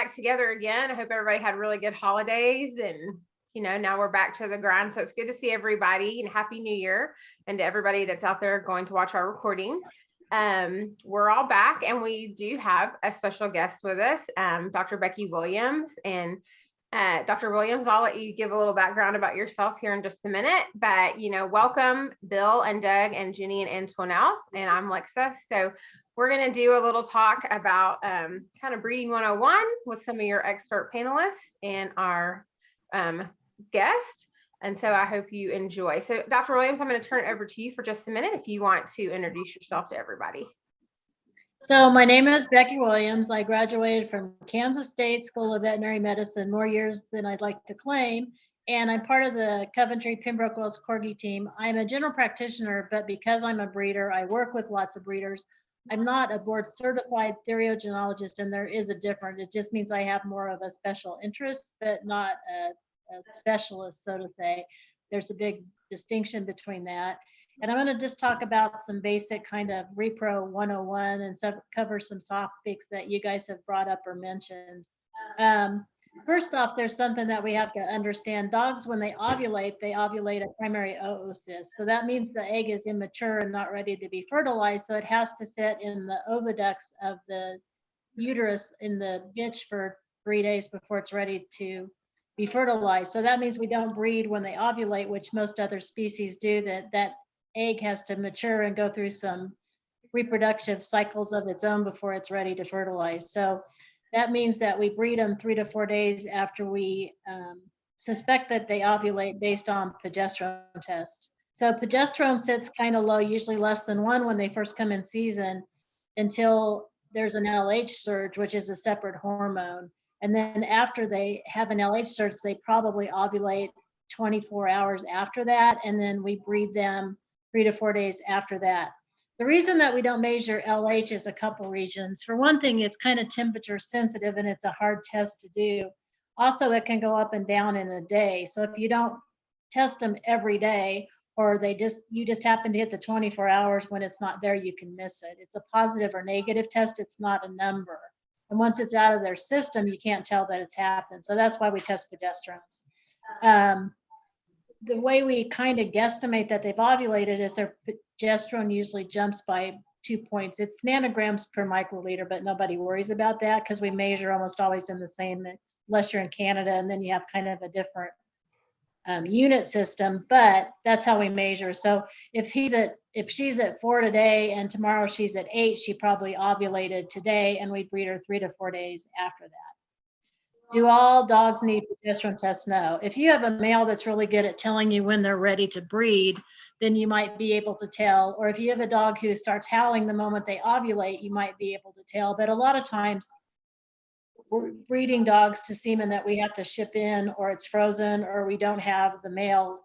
back together again. I hope everybody had really good holidays, and now we're back to the grind. So it's good to see everybody, and Happy New Year, and to everybody that's out there going to watch our recording. We're all back, and we do have a special guest with us, Dr. Becky Williams. And Dr. Williams, I'll let you give a little background about yourself here in just a minute, but welcome Bill and Doug and Jenny and Antoinette, and I'm Lexa. So we're going to do a little talk about kind of breeding 101 with some of your expert panelists and our guest. And so I hope you enjoy. So Dr. Williams, I'm going to turn it over to you for just a minute if you want to introduce yourself to everybody. So my name is Becky Williams. I graduated from Kansas State School of Veterinary Medicine, more years than I'd like to claim. And I'm part of the Coventry Pembroke Wells Corgi team. I'm a general practitioner, but because I'm a breeder, I work with lots of breeders. I'm not a board certified theriogenologist, and there is a difference. It just means I have more of a special interest, but not a specialist, so to say. There's a big distinction between that. And I'm going to just talk about some basic kind of Repro 101 and cover some topics that you guys have brought up or mentioned. First off, there's something that we have to understand. Dogs, when they ovulate a primary oocyst. So that means the egg is immature and not ready to be fertilized. So it has to sit in the oviducts of the uterus in the bitch for 3 days before it's ready to be fertilized. So that means we don't breed when they ovulate, which most other species do. That egg has to mature and go through some reproductive cycles of its own before it's ready to fertilize. So that means that we breed them 3 to 4 days after we suspect that they ovulate based on progesterone test. So progesterone sits kind of low, usually less than 1 when they first come in season, until there's an LH surge, which is a separate hormone. And then after they have an LH surge, they probably ovulate 24 hours after that. And then we breed them 3 to 4 days after that. The reason that we don't measure LH is a couple reasons. For one thing, it's kind of temperature sensitive and it's a hard test to do. Also, it can go up and down in a day. So if you don't test them every day, or you just happen to hit the 24 hours when it's not there, you can miss it. It's a positive or negative test. It's not a number. And once it's out of their system, you can't tell that it's happened. So that's why we test progesterones. The way we kind of guesstimate that they've ovulated is their progesterone usually jumps by 2 points. It's nanograms per microliter, but nobody worries about that because we measure almost always in the same, unless you're in Canada, and then you have kind of a different unit system, but that's how we measure. So if she's at 4 today and tomorrow she's at 8, she probably ovulated today, and we breed her 3 to 4 days after that. Do all dogs need progesterone tests? No. If you have a male that's really good at telling you when they're ready to breed, then you might be able to tell. Or if you have a dog who starts howling the moment they ovulate, you might be able to tell. But a lot of times we're breeding dogs to semen that we have to ship in, or it's frozen, or we don't have a male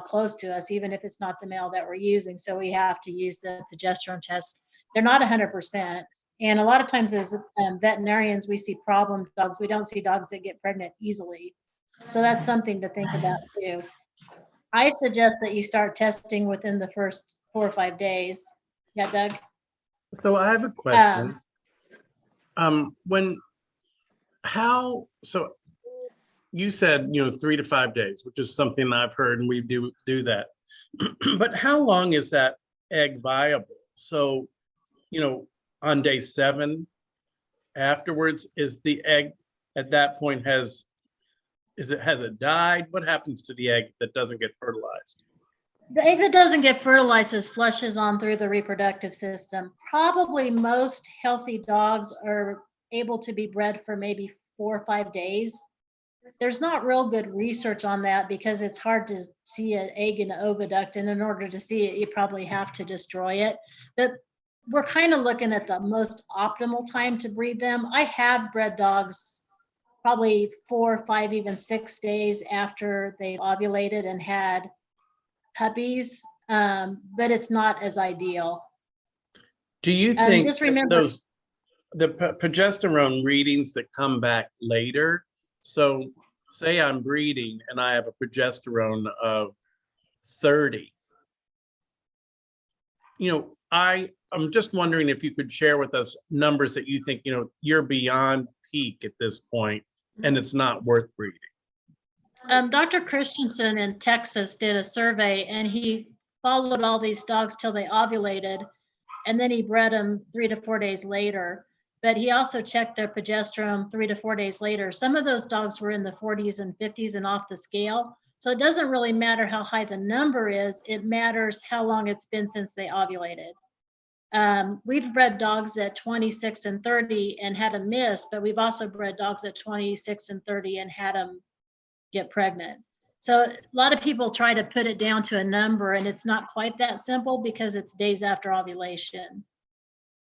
close to us, even if it's not the male that we're using. So we have to use the progesterone test. They're not 100%. And a lot of times as veterinarians, we see problem dogs. We don't see dogs that get pregnant easily. So that's something to think about too. I suggest that you start testing within the first 4 or 5 days. Yeah, Doug? So I have a question. So you said, 3 to 5 days, which is something I've heard, and we do that. But how long is that egg viable? So, on day 7 afterwards, is the egg at that point has it died? What happens to the egg that doesn't get fertilized? The egg that doesn't get fertilized flushes on through the reproductive system. Probably most healthy dogs are able to be bred for maybe 4 or 5 days. There's not real good research on that because it's hard to see an egg in an oviduct, and in order to see it, you probably have to destroy it. But we're kind of looking at the most optimal time to breed them. I have bred dogs probably 4, 5, even 6 days after they've ovulated and had puppies, but it's not as ideal. Do you think just remember the progesterone readings that come back later? So say I'm breeding and I have a progesterone of 30. I'm just wondering if you could share with us numbers that you think, you're beyond peak at this point and it's not worth breeding? Dr. Christensen in Texas did a survey and he followed all these dogs till they ovulated, and then he bred them 3 to 4 days later. But he also checked their progesterone 3 to 4 days later. Some of those dogs were in the 40s and 50s and off the scale. So it doesn't really matter how high the number is, it matters how long it's been since they ovulated. We've bred dogs at 26 and 30 and had them miss, but we've also bred dogs at 26 and 30 and had them get pregnant. So a lot of people try to put it down to a number, and it's not quite that simple because it's days after ovulation.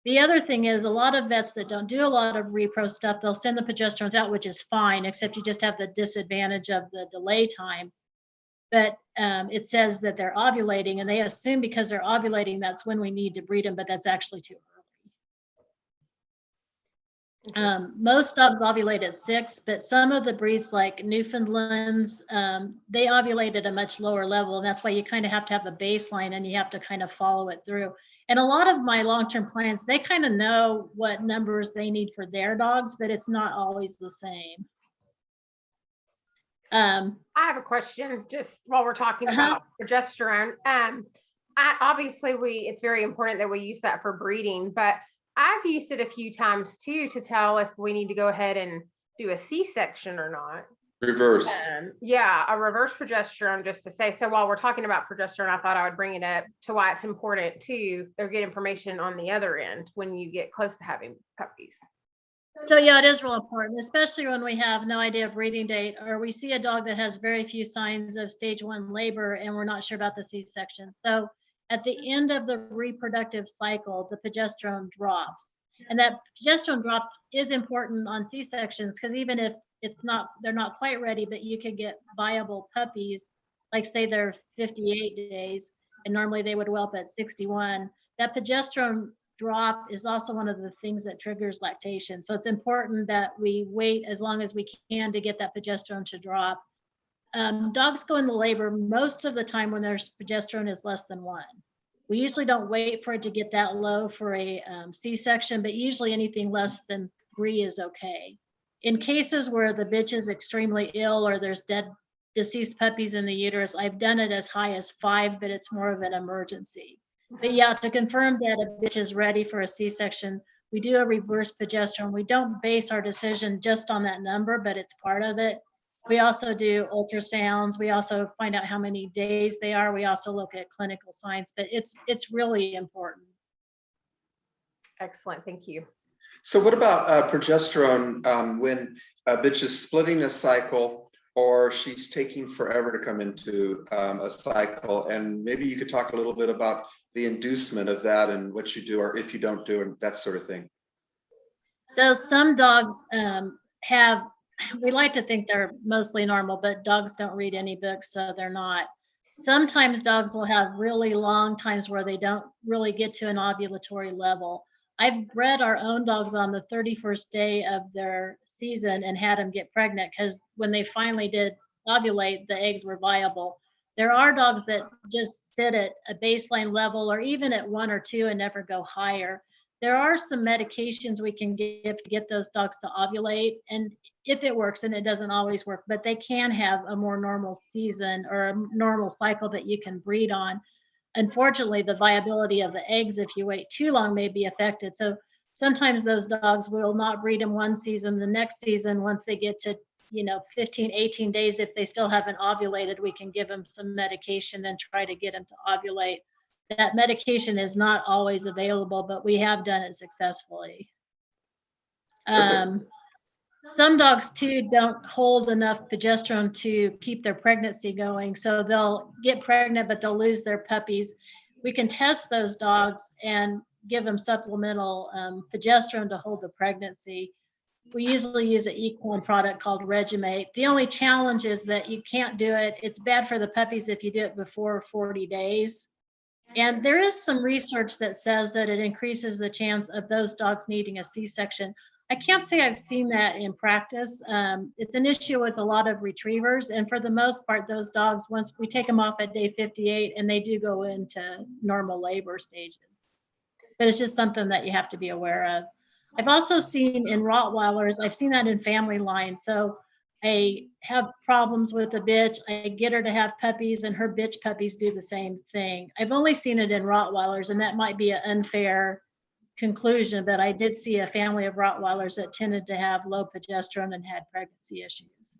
The other thing is a lot of vets that don't do a lot of repro stuff, they'll send the progesterones out, which is fine, except you just have the disadvantage of the delay time. But it says that they're ovulating, and they assume because they're ovulating, that's when we need to breed them, but that's actually too early. Most dogs ovulate at 6, but some of the breeds like Newfoundlands, they ovulate at a much lower level. And that's why you kind of have to have a baseline and you have to kind of follow it through. And a lot of my long-term clients, they kind of know what numbers they need for their dogs, but it's not always the same. I have a question just while we're talking about progesterone. Obviously it's very important that we use that for breeding, but I've used it a few times too to tell if we need to go ahead and do a C-section or not. Reverse. Yeah, a reverse progesterone, just to say. So while we're talking about progesterone, I thought I would bring it up to why it's important to get information on the other end when you get close to having puppies. So yeah, it is real important, especially when we have no idea of breeding date, or we see a dog that has very few signs of stage 1 labor and we're not sure about the C-section. So at the end of the reproductive cycle, the progesterone drops. And that progesterone drop is important on C-sections because even if they're not quite ready, but you could get viable puppies, like say they're 58 days, and normally they would whelp at 61. That progesterone drop is also one of the things that triggers lactation. So it's important that we wait as long as we can to get that progesterone to drop. Dogs go into labor most of the time when their progesterone is less than 1. We usually don't wait for it to get that low for a C-section, but usually anything less than 3 is okay. In cases where the bitch is extremely ill or there's deceased puppies in the uterus, I've done it as high as 5, but it's more of an emergency. But yeah, to confirm that a bitch is ready for a C-section, we do a reverse progesterone. We don't base our decision just on that number, but it's part of it. We also do ultrasounds. We also find out how many days they are. We also look at clinical signs, but it's really important. Excellent, thank you. So what about progesterone when a bitch is splitting a cycle or she's taking forever to come into a cycle? And maybe you could talk a little bit about the inducement of that and what you do or if you don't do and that sort of thing. So some dogs we like to think they're mostly normal, but dogs don't read any books, so they're not. Sometimes dogs will have really long times where they don't really get to an ovulatory level. I've bred our own dogs on the 31st day of their season and had them get pregnant because when they finally did ovulate, the eggs were viable. There are dogs that just sit at a baseline level or even at 1 or 2 and never go higher. There are some medications we can give to get those dogs to ovulate, and if it works, and it doesn't always work, but they can have a more normal season or a normal cycle that you can breed on. Unfortunately, the viability of the eggs, if you wait too long, may be affected. So sometimes those dogs will not breed in one season. The next season, once they get to 15, 18 days, if they still haven't ovulated, we can give them some medication and try to get them to ovulate. That medication is not always available, but we have done it successfully. Some dogs too don't hold enough progesterone to keep their pregnancy going. So they'll get pregnant, but they'll lose their puppies. We can test those dogs and give them supplemental progesterone to hold the pregnancy. We usually use an equine product called Regimate. The only challenge is that you can't do it. It's bad for the puppies if you do it before 40 days. And there is some research that says that it increases the chance of those dogs needing a C-section. I can't say I've seen that in practice. It's an issue with a lot of retrievers. And for the most part, those dogs, once we take them off at day 58, and they do go into normal labor stages. But it's just something that you have to be aware of. I've also seen in Rottweilers, I've seen that in family lines. So I have problems with a bitch. I get her to have puppies and her bitch puppies do the same thing. I've only seen it in Rottweilers, and that might be an unfair conclusion, but I did see a family of Rottweilers that tended to have low progesterone and had pregnancy issues.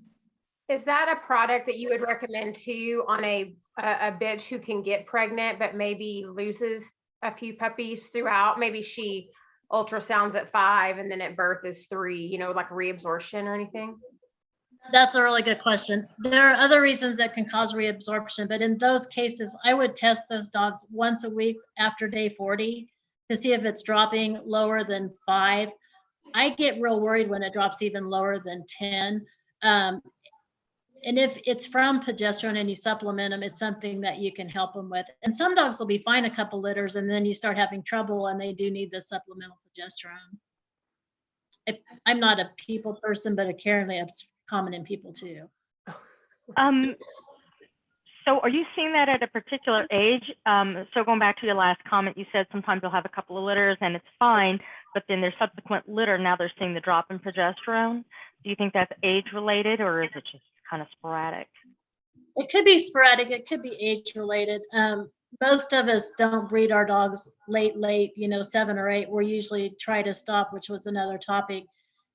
Is that a product that you would recommend to you on a bitch who can get pregnant, but maybe loses a few puppies throughout? Maybe she ultrasounds at 5 and then at birth is 3, you know, like reabsorption or anything? That's a really good question. There are other reasons that can cause reabsorption, but in those cases, I would test those dogs once a week after day 40 to see if it's dropping lower than 5. I get real worried when it drops even lower than 10. And if it's from progesterone and you supplement them, it's something that you can help them with. And some dogs will be fine a couple litters, and then you start having trouble and they do need the supplemental progesterone. I'm not a people person, but apparently it's common in people too. So are you seeing that at a particular age? So going back to your last comment, you said sometimes they'll have a couple of litters and it's fine, but then their subsequent litter, now they're seeing the drop in progesterone. Do you think that's age related, or is it just kind of sporadic? It could be sporadic. It could be age related. Most of us don't breed our dogs late, 7 or 8. We're usually try to stop, which was another topic,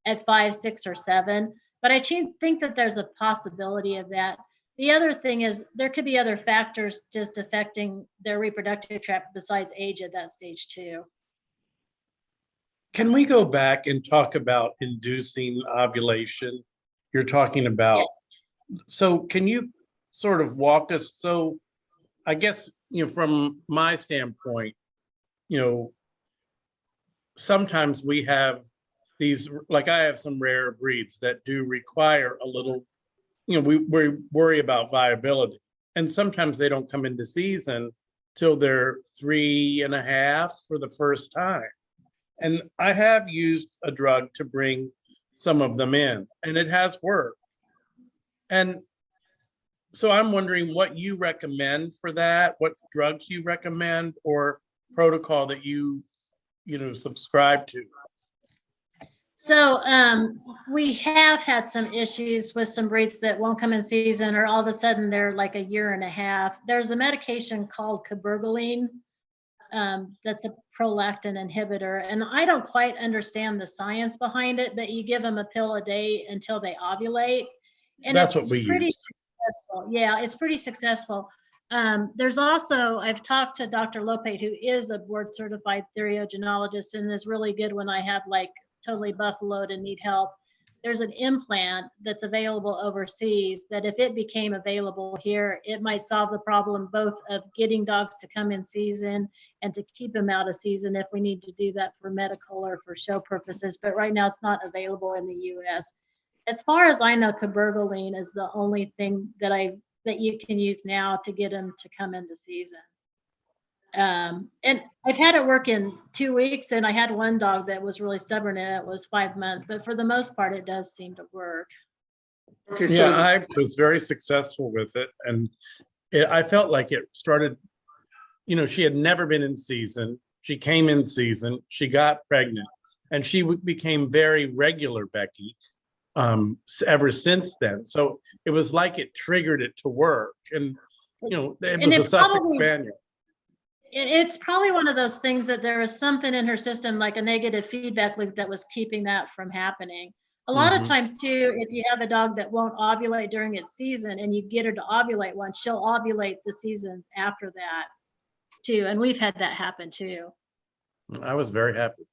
at 5, 6, or 7. But I think that there's a possibility of that. The other thing is there could be other factors just affecting their reproductive tract besides age at that stage too. Can we go back and talk about inducing ovulation? You're talking about. Yes. So can you sort of walk us? So I guess, from my standpoint, sometimes we have these, like I have some rare breeds that do require a little, we worry about viability. And sometimes they don't come into season till they're 3.5 for the first time. And I have used a drug to bring some of them in, and it has worked. And so I'm wondering what you recommend for that, what drugs you recommend, or protocol that you subscribe to. So we have had some issues with some breeds that won't come in season, or all of a sudden they're like 1.5 years. There's a medication called cabergoline that's a prolactin inhibitor, and I don't quite understand the science behind it, but you give them a pill a day until they ovulate, and that's what we pretty use. Successful. Yeah, it's pretty successful. There's also, I've talked to Dr. Lopate, who is a board certified theriogenologist and is really good when I have totally buffaloed and need help. There's an implant that's available overseas that if it became available here, it might solve the problem both of getting dogs to come in season and to keep them out of season if we need to do that for medical or for show purposes. But right now it's not available in the US. As far as I know, cabergoline is the only thing that you can use now to get them to come into season. And I've had it work in 2 weeks, and I had one dog that was really stubborn and it was 5 months, but for the most part, it does seem to work. Okay, Yeah, I was very successful with it. And I felt like it started, she had never been in season. She came in season, she got pregnant, and she became very regular, Becky, ever since then. So it was like it triggered it to work. And, it was a Sussex Spaniel. It's probably one of those things that there was something in her system, like a negative feedback loop, that was keeping that from happening. A lot of times too, if you have a dog that won't ovulate during its season and you get her to ovulate once, she'll ovulate the seasons after that too. And we've had that happen too. I was very happy.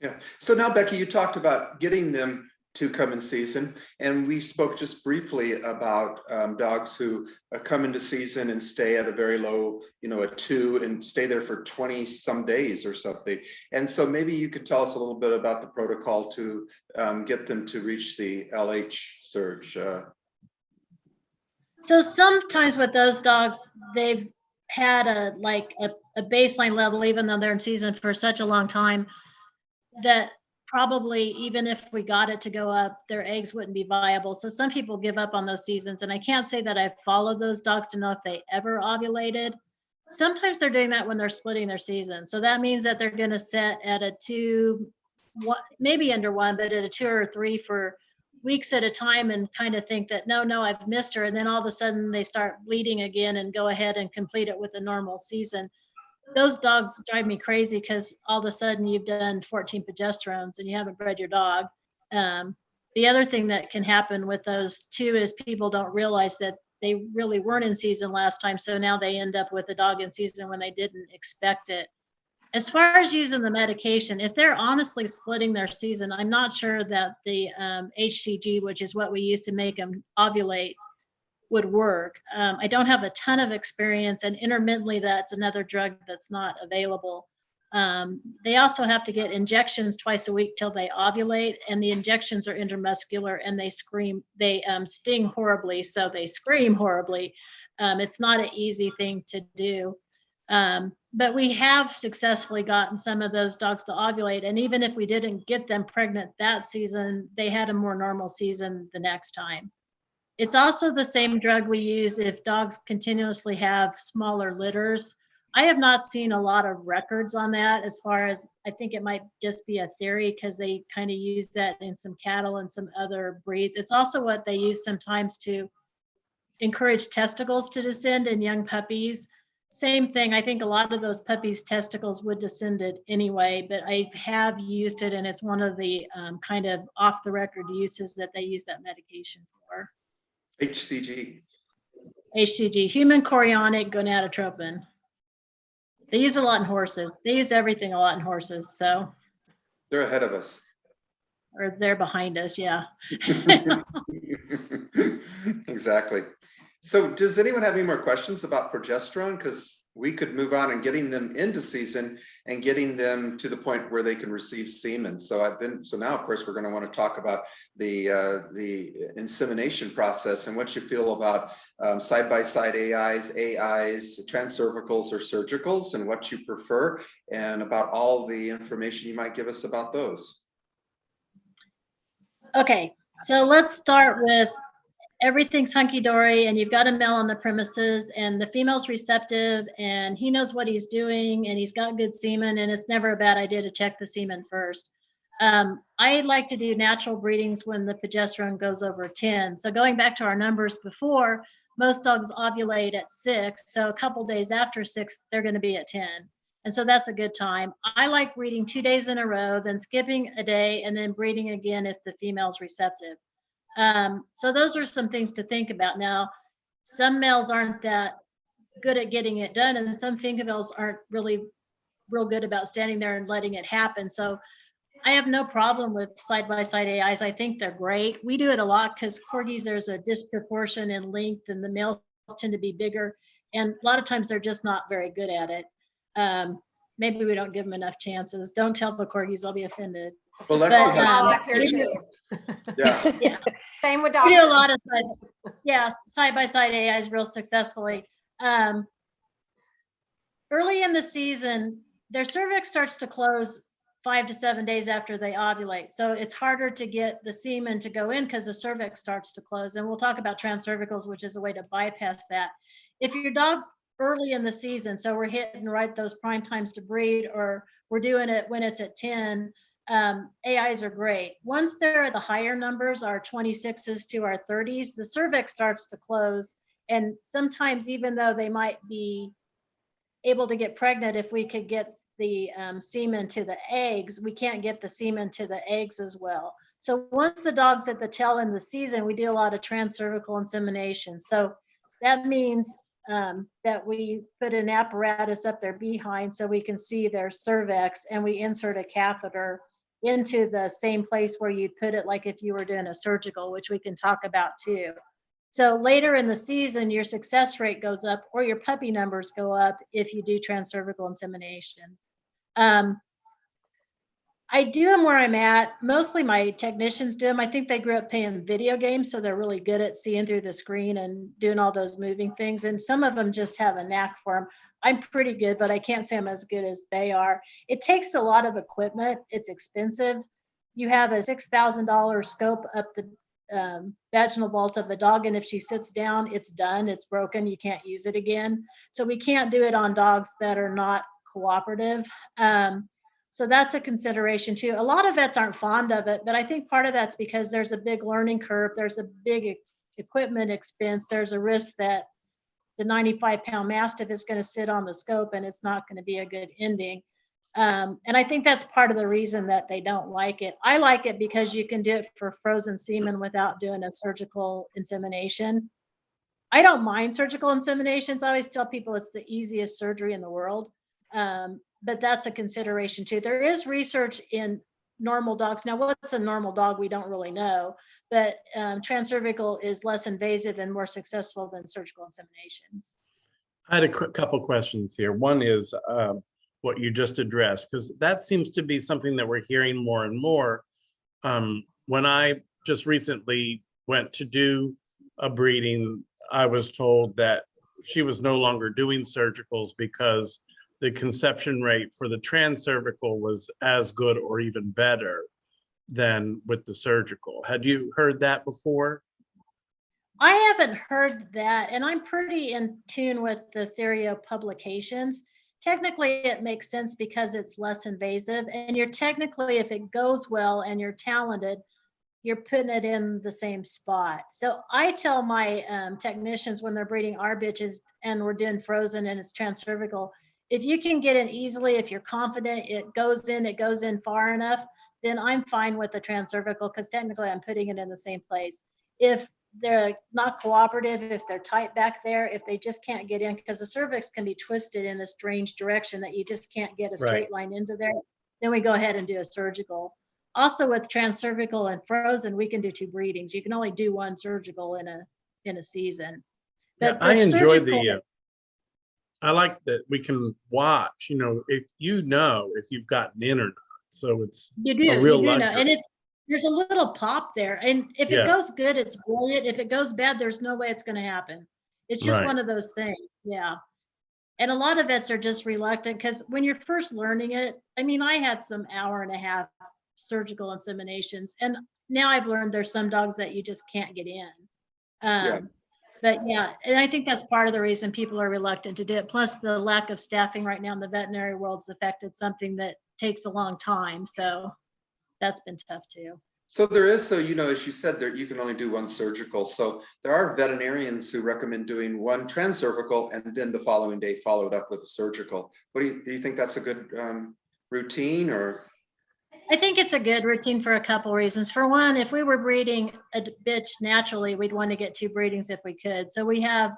Yeah. So now, Becky, you talked about getting them to come in season, and we spoke just briefly about dogs who come into season and stay at a very low, a 2, and stay there for 20 some days or something. And so maybe you could tell us a little bit about the protocol to get them to reach the LH surge. So sometimes with those dogs, they've had a baseline level, even though they're in season for such a long time, that probably even if we got it to go up, their eggs wouldn't be viable. So some people give up on those seasons. And I can't say that I've followed those dogs to know if they ever ovulated. Sometimes they're doing that when they're splitting their season. So that means that they're going to set at a 2, maybe under 1, but at a 2 or 3 for weeks at a time and kind of think that, no, I've missed her. And then all of a sudden they start bleeding again and go ahead and complete it with a normal season. Those dogs drive me crazy because all of a sudden you've done 14 progesterones and you haven't bred your dog. The other thing that can happen with those too is people don't realize that they really weren't in season last time. So now they end up with a dog in season when they didn't expect it. As far as using the medication, if they're honestly splitting their season, I'm not sure that the HCG, which is what we use to make them ovulate, would work. I don't have a ton of experience, and intermittently, that's another drug that's not available. They also have to get injections twice a week till they ovulate, and the injections are intramuscular, and they sting horribly, so they scream horribly. It's not an easy thing to do. But we have successfully gotten some of those dogs to ovulate. And even if we didn't get them pregnant that season, they had a more normal season the next time. It's also the same drug we use if dogs continuously have smaller litters. I have not seen a lot of records on that, as far as, I think it might just be a theory because they kind of use that in some cattle and some other breeds. It's also what they use sometimes to encourage testicles to descend in young puppies. Same thing. I think a lot of those puppies' testicles would descended anyway, but I have used it, and it's one of the kind of off the record uses that they use that medication for. HCG. HCG, human chorionic gonadotropin. They use a lot in horses. They use everything a lot in horses, so. They're ahead of us. Or they're behind us, yeah. Exactly. So does anyone have any more questions about progesterone? Because we could move on and getting them into season and getting them to the point where they can receive semen. So now, of course, we're going to want to talk about the insemination process and what you feel about side-by-side AIs, transcervicals or surgicals, and what you prefer, and about all the information you might give us about those. Okay, so let's start with everything's hunky-dory and you've got a male on the premises and the female's receptive and he knows what he's doing and he's got good semen, and it's never a bad idea to check the semen first. I like to do natural breedings when the progesterone goes over 10. So going back to our numbers before, most dogs ovulate at 6. So a couple days after 6, they're going to be at 10. And so that's a good time. I like breeding 2 days in a row, then skipping a day and then breeding again if the female's receptive. So those are some things to think about. Now, some males aren't that good at getting it done, and some females aren't really real good about standing there and letting it happen. So I have no problem with side-by-side AIs. I think they're great. We do it a lot because corgis, there's a disproportion in length and the males tend to be bigger. And a lot of times they're just not very good at it. Maybe we don't give them enough chances. Don't tell the corgis, they'll be offended. Well, let's But, yeah. Yeah. Same with We dogs. do a lot of side-by-side AIs real successfully. Early in the season, their cervix starts to close 5 to 7 days after they ovulate. So it's harder to get the semen to go in because the cervix starts to close. And we'll talk about transcervicals, which is a way to bypass that. If your dog's early in the season, so we're hitting right those prime times to breed, or we're doing it when it's at 10, AIs are great. Once they're at the higher numbers, our 26s to our 30s, the cervix starts to close. And sometimes, even though they might be able to get pregnant, if we could get the semen to the eggs, we can't get the semen to the eggs as well. So once the dog's at the tail end of the season, we do a lot of transcervical insemination. So that means that we put an apparatus up their behind so we can see their cervix, and we insert a catheter into the same place where you'd put it, like if you were doing a surgical, which we can talk about too. So later in the season, your success rate goes up, or your puppy numbers go up if you do transcervical inseminations. I do them where I'm at. Mostly my technicians do them. I think they grew up playing video games, so they're really good at seeing through the screen and doing all those moving things. And some of them just have a knack for them. I'm pretty good, but I can't say I'm as good as they are. It takes a lot of equipment. It's expensive. You have a $6,000 scope up the vaginal vault of a dog, and if she sits down, it's done. It's broken. You can't use it again. So we can't do it on dogs that are not cooperative. So that's a consideration too. A lot of vets aren't fond of it, but I think part of that's because there's a big learning curve. There's a big equipment expense. There's a risk that the 95-pound Mastiff is going to sit on the scope and it's not going to be a good ending. And I think that's part of the reason that they don't like it. I like it because you can do it for frozen semen without doing a surgical insemination. I don't mind surgical inseminations. I always tell people it's the easiest surgery in the world. But that's a consideration too. There is research in normal dogs. Now, what's a normal dog? We don't really know, but transcervical is less invasive and more successful than surgical inseminations. I had a couple questions here. One is what you just addressed, because that seems to be something that we're hearing more and more. When I just recently went to do a breeding, I was told that she was no longer doing surgicals because the conception rate for the transcervical was as good or even better than with the surgical. Had you heard that before? I haven't heard that, and I'm pretty in tune with the theory of publications. Technically, it makes sense because it's less invasive, and you're technically, if it goes well and you're talented, you're putting it in the same spot. So I tell my technicians when they're breeding our bitches and we're doing frozen and it's transcervical, if you can get in easily, if you're confident it goes in far enough, then I'm fine with the transcervical because technically I'm putting it in the same place. If they're not cooperative, if they're tight back there, if they just can't get in, because the cervix can be twisted in a strange direction that you just can't get a straight line into there, then we go ahead and do a surgical. Also with transcervical and frozen, we can do 2 breedings. You can only do 1 surgical in a season. But yeah, I enjoy surgical, I like that we can watch, if you've gotten in or not. So it's you do, a real you do know, luxury. and there's a little pop there. And if it Yeah. goes good, it's brilliant. If it goes bad, there's no way it's going to happen. It's just Right. one of those things. Yeah. And a lot of vets are just reluctant because when you're first learning it, I mean, I had some hour-and-a-half surgical inseminations, and now I've learned there's some dogs that you just can't get in. Yeah. But yeah, and I think that's part of the reason people are reluctant to do it. Plus the lack of staffing right now in the veterinary world's affected something that takes a long time. So that's been tough too. So there is, so, as you said, there, you can only do 1 surgical. So there are veterinarians who recommend doing 1 transcervical and then the following day follow it up with a surgical. What do you think that's a good routine or? I think it's a good routine for a couple reasons. For one, if we were breeding a bitch naturally, we'd want to get 2 breedings if we could. So we have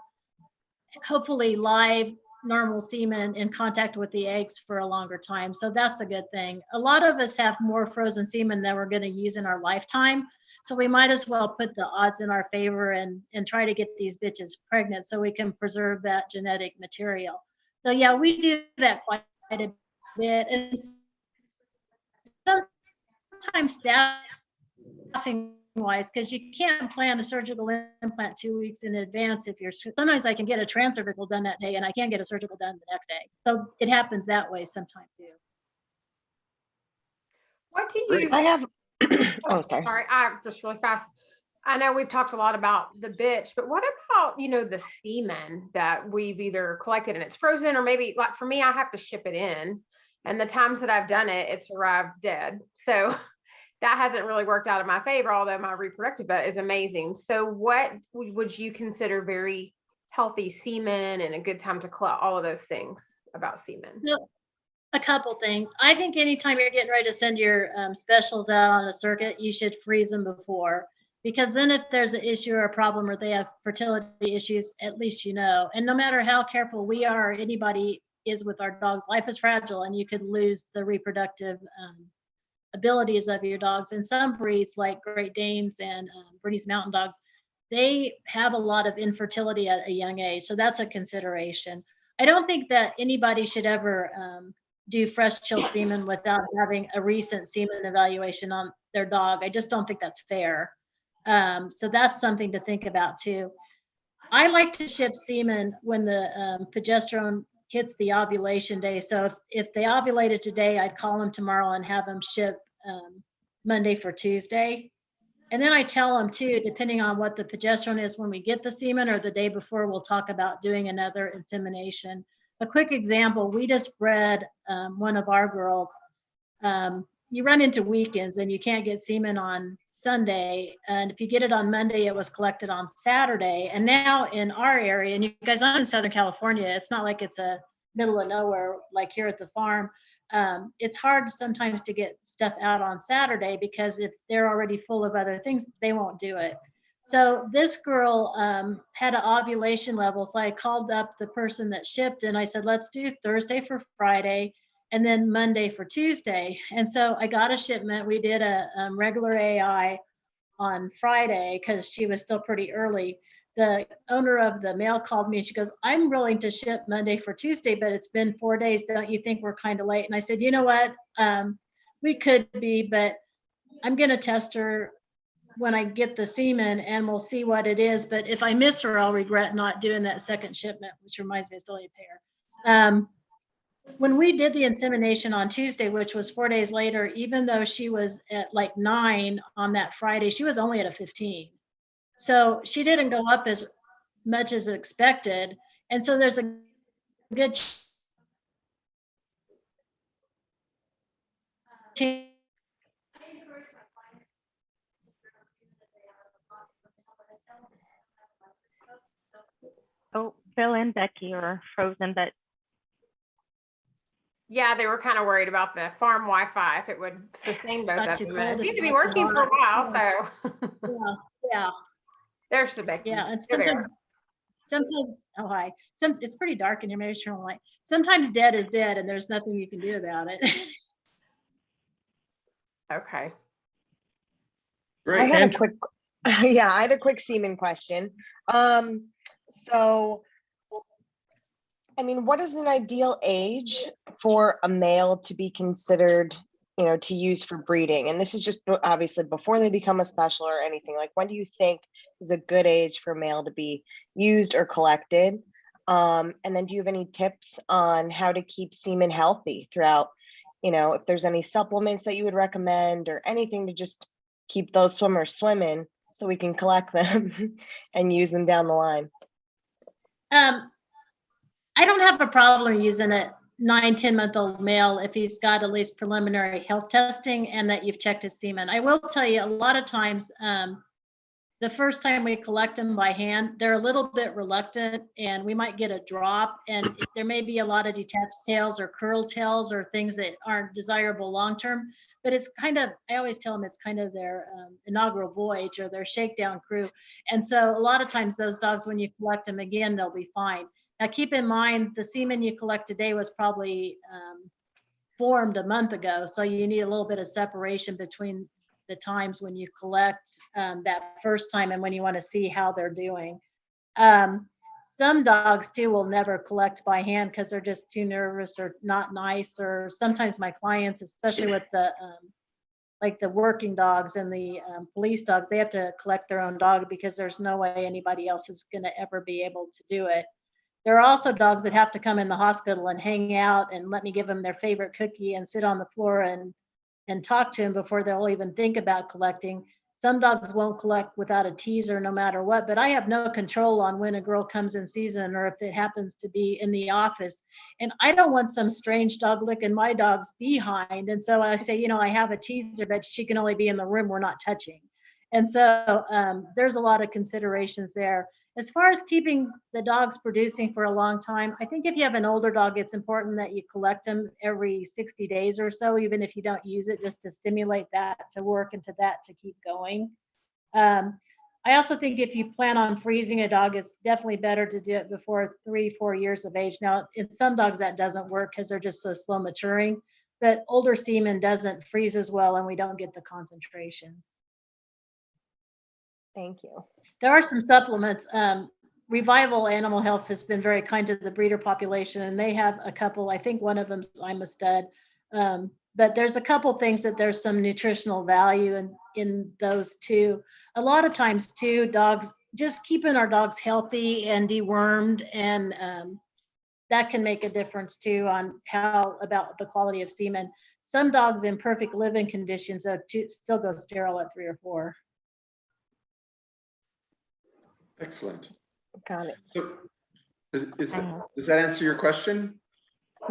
hopefully live normal semen in contact with the eggs for a longer time. So that's a good thing. A lot of us have more frozen semen than we're going to use in our lifetime. So we might as well put the odds in our favor and try to get these bitches pregnant so we can preserve that genetic material. So yeah, we do that quite a bit. And sometimes staffing wise, because you can't plan a surgical implant 2 weeks in advance. Sometimes I can get a transcervical done that day and I can get a surgical done the next day. So it happens that way sometimes too. What do Great. you, I have, oh, sorry. sorry, I just really fast. I know we've talked a lot about the bitch, but what about, the semen that we've either collected and it's frozen, or maybe like for me, I have to ship it in. And the times that I've done it, it's arrived dead. So that hasn't really worked out in my favor, although my reproductive vet is amazing. So what would you consider very healthy semen and a good time to collect all of those things about semen? No, a couple things. I think anytime you're getting ready to send your specials out on a circuit, you should freeze them before, because then if there's an issue or a problem or they have fertility issues, at least you know. And no matter how careful we are or anybody is with our dogs, life is fragile and you could lose the reproductive abilities of your dogs. And some breeds like Great Danes and Bernese Mountain Dogs, they have a lot of infertility at a young age. So that's a consideration. I don't think that anybody should ever do fresh chilled semen without having a recent semen evaluation on their dog. I just don't think that's fair. So that's something to think about too. I like to ship semen when the progesterone hits the ovulation day. So if they ovulated today, I'd call them tomorrow and have them ship Monday for Tuesday. And then I tell them too, depending on what the progesterone is when we get the semen, or the day before, we'll talk about doing another insemination. A quick example, we just bred one of our girls you run into weekends and you can't get semen on Sunday. And if you get it on Monday, it was collected on Saturday. And now in our area, and you guys, I'm in Southern California, it's not like it's a middle of nowhere like here at the farm. It's hard sometimes to get stuff out on Saturday because if they're already full of other things, they won't do it. So this girl had an ovulation level. So I called up the person that shipped and I said, let's do Thursday for Friday and then Monday for Tuesday. And so I got a shipment. We did a regular AI on Friday because she was still pretty early. The owner of the mail called me and she goes, I'm willing to ship Monday for Tuesday, but it's been 4 days. Don't you think we're kind of late? And I said, you know what? We could be, but I'm going to test her when I get the semen and we'll see what it is. But if I miss her, I'll regret not doing that second shipment, which reminds me I still need to pay her. When we did the insemination on Tuesday, which was 4 days later, even though she was at like 9 on that Friday, she was only at a 15. So she didn't go up as much as expected. And so there's a good chance. Oh, Phil and Becky are frozen, but Yeah, they were kind of worried about the farm Wi-Fi, if it would sustain both Not of too them. cold It seemed to if be it's working for a while, so Yeah. there's the Becky. Yeah. And They're there. sometimes, oh, hi. It's pretty dark in here. Maybe turn on the light. Sometimes dead is dead and there's nothing you can do about it. Okay. I Great. had a Andrew. quick, yeah, I had a quick semen question. So, I mean, what is an ideal age for a male to be considered, to use for breeding? And this is just obviously before they become a special or anything. Like, when do you think is a good age for a male to be used or collected? And then do you have any tips on how to keep semen healthy throughout, if there's any supplements that you would recommend or anything to just keep those swimmers swimming so we can collect them and use them down the line? I don't have a problem using a 9-10-month-old male if he's got at least preliminary health testing and that you've checked his semen. I will tell you, a lot of times, the first time we collect them by hand, they're a little bit reluctant and we might get a drop and there may be a lot of detached tails or curled tails or things that aren't desirable long-term, but it's kind of, I always tell them it's kind of their inaugural voyage or their shakedown crew. And so a lot of times those dogs, when you collect them again, they'll be fine. Now keep in mind, the semen you collect today was probably formed a month ago. So you need a little bit of separation between the times when you collect that first time and when you want to see how they're doing. Some dogs too will never collect by hand because they're just too nervous or not nice. Or sometimes my clients, especially with the like the working dogs and the police dogs, they have to collect their own dog because there's no way anybody else is going to ever be able to do it. There are also dogs that have to come in the hospital and hang out and let me give them their favorite cookie and sit on the floor and talk to them before they'll even think about collecting. Some dogs won't collect without a teaser no matter what, but I have no control on when a girl comes in season or if it happens to be in the office. And I don't want some strange dog licking my dog's behind. And so I say, I have a teaser, but she can only be in the room we're not touching. And so there's a lot of considerations there. As far as keeping the dogs producing for a long time, I think if you have an older dog, it's important that you collect them every 60 days or so, even if you don't use it, just to stimulate that to work and to that to keep going. I also think if you plan on freezing a dog, it's definitely better to do it before 3-4 years of age. Now, in some dogs that doesn't work because they're just so slow maturing, but older semen doesn't freeze as well and we don't get the concentrations. Thank you. There are some supplements. Revival Animal Health has been very kind to the breeder population, and they have a couple. I think one of them's I'm a Stud, but there's a couple things that there's some nutritional value in those too. A lot of times too, dogs, just keeping our dogs healthy and dewormed, and that can make a difference too on how about the quality of semen. Some dogs in perfect living conditions still go sterile at 3 or 4. Excellent. Got it. So, does that answer your question?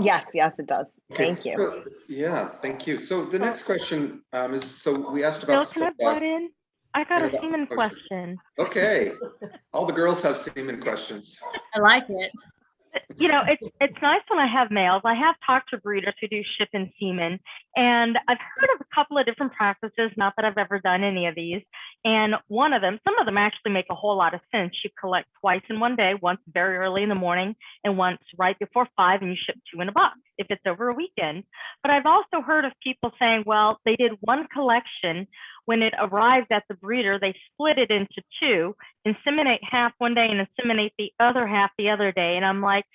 Yes, it does. Okay, Thank you. so, yeah, thank you. So the So- next question is, so we asked Bill, about. can I butt in? I got a semen Oh, sure. question. Okay, all the girls have semen questions. I like it. You know, it's nice when I have males. I have talked to breeders who do ship in semen, and I've heard of a couple of different practices, not that I've ever done any of these. And one of them, some of them actually make a whole lot of sense. You collect twice in one day, once very early in the morning and once right before 5, and you ship 2 in a box if it's over a weekend. But I've also heard of people saying, well, they did one collection. When it arrived at the breeder, they split it into 2, inseminate half one day and inseminate the other half the other day. And I'm like,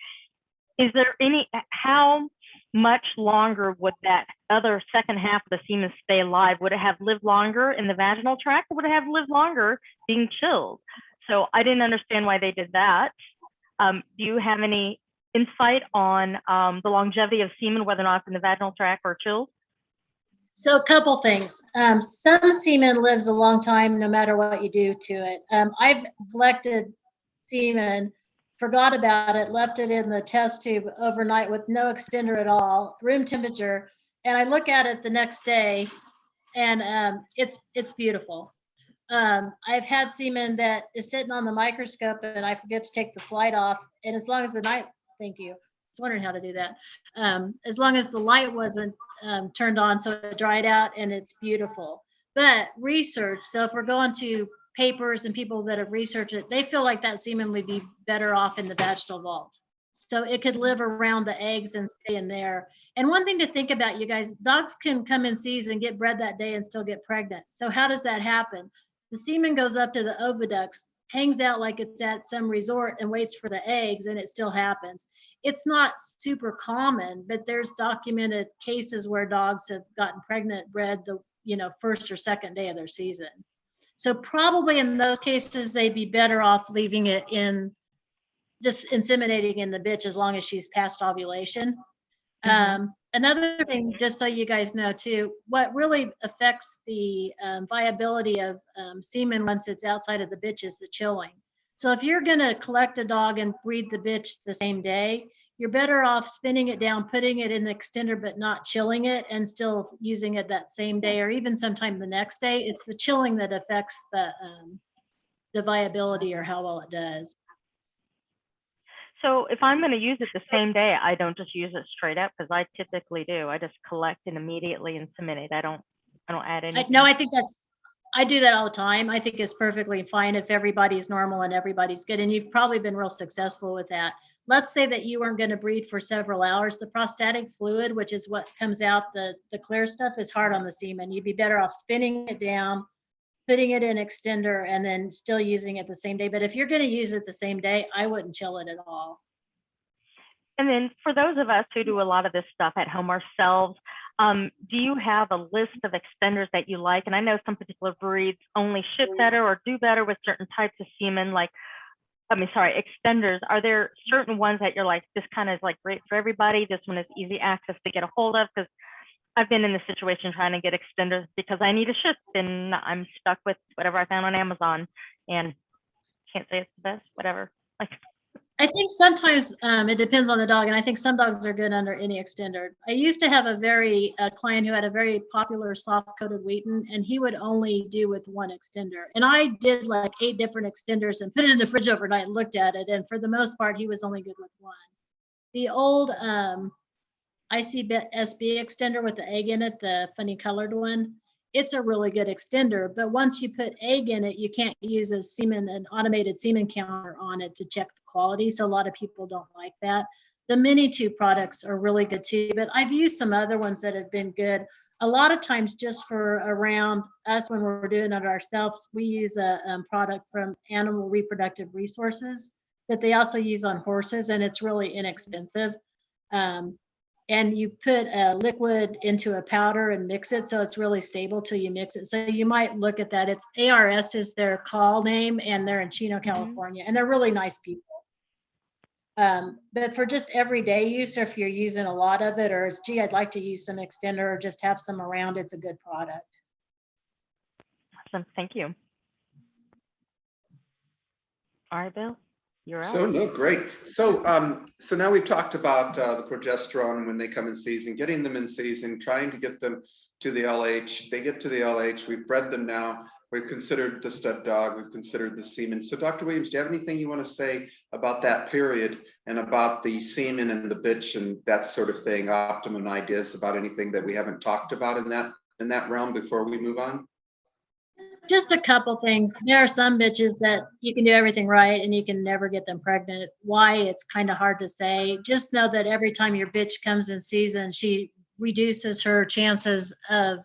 is there any, how much longer would that other second half of the semen stay alive? Would it have lived longer in the vaginal tract, or would it have lived longer being chilled? So I didn't understand why they did that. Do you have any insight on the longevity of semen, whether or not it's in the vaginal tract or chilled? So a couple things. Some semen lives a long time no matter what you do to it. I've collected semen, forgot about it, left it in the test tube overnight with no extender at all, room temperature, and I look at it the next day, and it's beautiful. I've had semen that is sitting on the microscope and I forget to take the slide off, and as long as the night, thank you. I was wondering how to do that. As long as the light wasn't turned on, so it dried out, and it's beautiful. But research, so if we're going to papers and people that have researched it, they feel like that semen would be better off in the vaginal vault. So it could live around the eggs and stay in there. And one thing to think about, you guys, dogs can come in season, get bred that day, and still get pregnant. So how does that happen? The semen goes up to the oviducts, hangs out like it's at some resort, and waits for the eggs, and it still happens. It's not super common, but there's documented cases where dogs have gotten pregnant, bred the first or second day of their season. So probably in those cases, they'd be better off leaving it in, just inseminating in the bitch as long as she's past ovulation. Another thing, just so you guys know too, what really affects the viability of semen once it's outside of the bitch is the chilling. So if you're going to collect a dog and breed the bitch the same day, you're better off spinning it down, putting it in the extender, but not chilling it, and still using it that same day or even sometime the next day. It's the chilling that affects the viability or how well it does. So if I'm going to use it the same day, I don't just use it straight up, because I typically do. I just collect and immediately inseminate. I don't add anything. No, I think I do that all the time. I think it's perfectly fine if everybody's normal and everybody's good. And you've probably been real successful with that. Let's say that you weren't going to breed for several hours. The prostatic fluid, which is what comes out, the clear stuff, is hard on the semen. You'd be better off spinning it down, putting it in extender, and then still using it the same day. But if you're going to use it the same day, I wouldn't chill it at all. And then for those of us who do a lot of this stuff at home ourselves, do you have a list of extenders that you like? And I know some particular breeds only ship better or do better with certain types of semen, extenders. Are there certain ones that you're like, this kind of is like great for everybody, this one is easy access to get a hold of? Because I've been in this situation trying to get extenders because I need a ship, and I'm stuck with whatever I found on Amazon, and can't say it's the best, whatever. I think sometimes it depends on the dog, and I think some dogs are good under any extender. I used to have a client who had a very popular soft-coated Wheaton, and he would only do with one extender. And I did like 8 different extenders and put it in the fridge overnight and looked at it, and for the most part, he was only good with one. The old ICSB extender with the egg in it, the funny colored one, it's a really good extender, but once you put egg in it, you can't use an automated semen counter on it to check the quality. So a lot of people don't like that. The mini tube products are really good too, but I've used some other ones that have been good. A lot of times just for around us when we're doing it ourselves, we use a product from Animal Reproductive Resources that they also use on horses, and it's really inexpensive. And you put a liquid into a powder and mix it so it's really stable till you mix it. So you might look at that. It's ARS is their call name, and they're in Chino, California, and they're really nice people. But for just everyday use, or if you're using a lot of it, or gee, I'd like to use some extender or just have some around, it's a good product. Awesome, thank you. All right, Bill. You're up. So, no, great. So, so now we've talked about the progesterone when they come in season, getting them in season, trying to get them to the LH. They get to the LH. We've bred them now. We've considered the stud dog. We've considered the semen. So, Dr. Williams, do you have anything you want to say about that period and about the semen and the bitch and that sort of thing? Optimum ideas about anything that we haven't talked about in that realm before we move on? Just a couple things. There are some bitches that you can do everything right and you can never get them pregnant. Why? It's kind of hard to say. Just know that every time your bitch comes in season, she reduces her chances of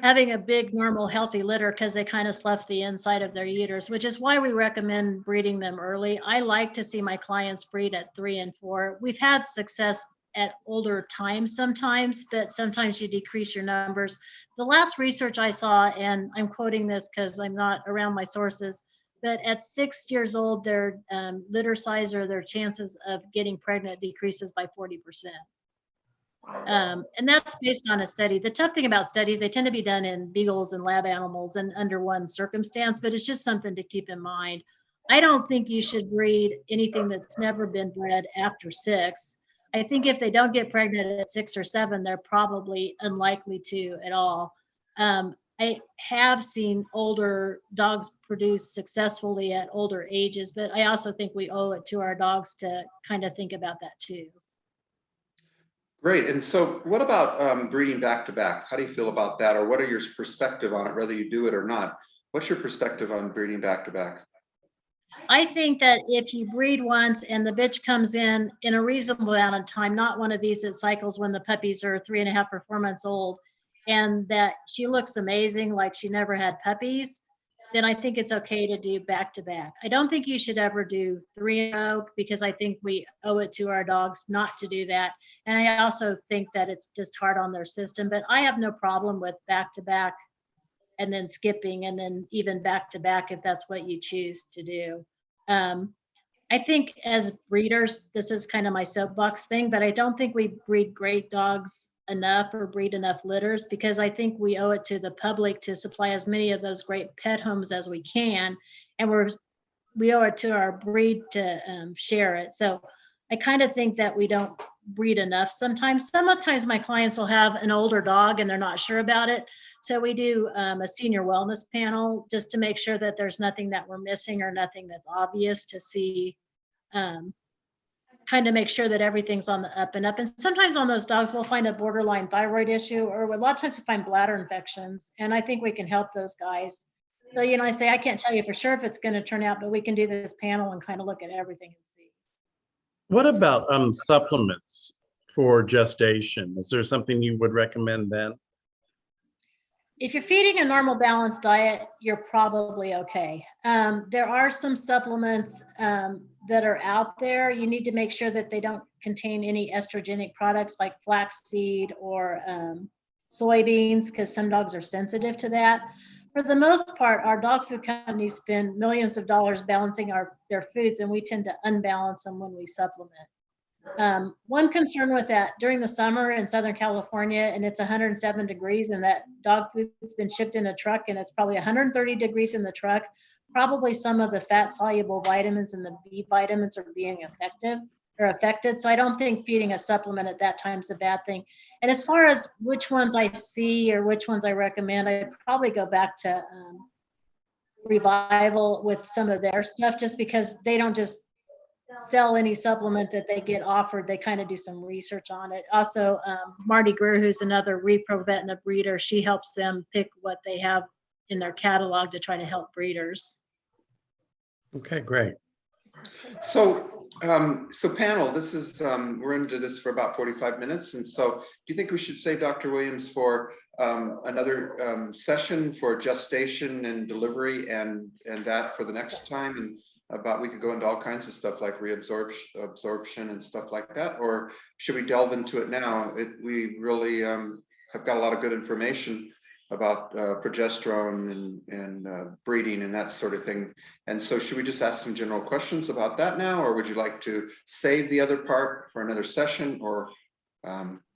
having a big, normal, healthy litter because they kind of slough the inside of their uterus, which is why we recommend breeding them early. I like to see my clients breed at 3 and 4. We've had success at older times sometimes, but sometimes you decrease your numbers. The last research I saw, and I'm quoting this because I'm not around my sources, but at 6 years old, their litter size or their chances of getting pregnant decreases by 40%. And that's based on a study. The tough thing about studies, they tend to be done in beagles and lab animals and under one circumstance, but it's just something to keep in mind. I don't think you should breed anything that's never been bred after 6. I think if they don't get pregnant at 6 or 7, they're probably unlikely to at all. I have seen older dogs produce successfully at older ages, but I also think we owe it to our dogs to kind of think about that too. Great. And so what about breeding back to back? How do you feel about that? Or what are your perspective on it, whether you do it or not? What's your perspective on breeding back to back? I think that if you breed once and the bitch comes in a reasonable amount of time, not one of these that cycles when the puppies are 3.5 or 4 months old, and that she looks amazing, like she never had puppies, then I think it's okay to do back to back. I don't think you should ever do 3 in a row because I think we owe it to our dogs not to do that. And I also think that it's just hard on their system, but I have no problem with back to back and then skipping and then even back to back if that's what you choose to do. I think as breeders, this is kind of my soapbox thing, but I don't think we breed great dogs enough or breed enough litters because I think we owe it to the public to supply as many of those great pet homes as we can. And we owe it to our breed to share it. So I kind of think that we don't breed enough sometimes. Sometimes my clients will have an older dog and they're not sure about it. So we do a senior wellness panel just to make sure that there's nothing that we're missing or nothing that's obvious to see, kind of make sure that everything's on the up and up. And sometimes on those dogs, we'll find a borderline thyroid issue, or a lot of times we find bladder infections. And I think we can help those guys. So, I say, I can't tell you for sure if it's going to turn out, but we can do this panel and kind of look at everything and see. What about supplements for gestation? Is there something you would recommend then? If you're feeding a normal balanced diet, you're probably okay. There are some supplements that are out there. You need to make sure that they don't contain any estrogenic products like flaxseed or soybeans, because some dogs are sensitive to that. For the most part, our dog food companies spend millions of dollars balancing their foods, and we tend to unbalance them when we supplement. One concern with that, during the summer in Southern California, and it's 107 degrees, and that dog food's been shipped in a truck, and it's probably 130 degrees in the truck, probably some of the fat soluble vitamins and the B vitamins are being affected. So I don't think feeding a supplement at that time is a bad thing. And as far as which ones I see or which ones I recommend, I'd probably go back to Revival with some of their stuff, just because they don't just sell any supplement that they get offered. They kind of do some research on it. Also, Marty Greer, who's another repro vet and a breeder, she helps them pick what they have in their catalog to try to help breeders. Okay, great. So, so panel, this is, we're into this for about 45 minutes. And so do you think we should say, Dr. Williams, for another session for gestation and delivery and that for the next time? And we could go into all kinds of stuff like absorption and stuff like that, or should we delve into it now? We really have got a lot of good information about progesterone and breeding and that sort of thing. And so should we just ask some general questions about that now, or would you like to save the other part for another session, or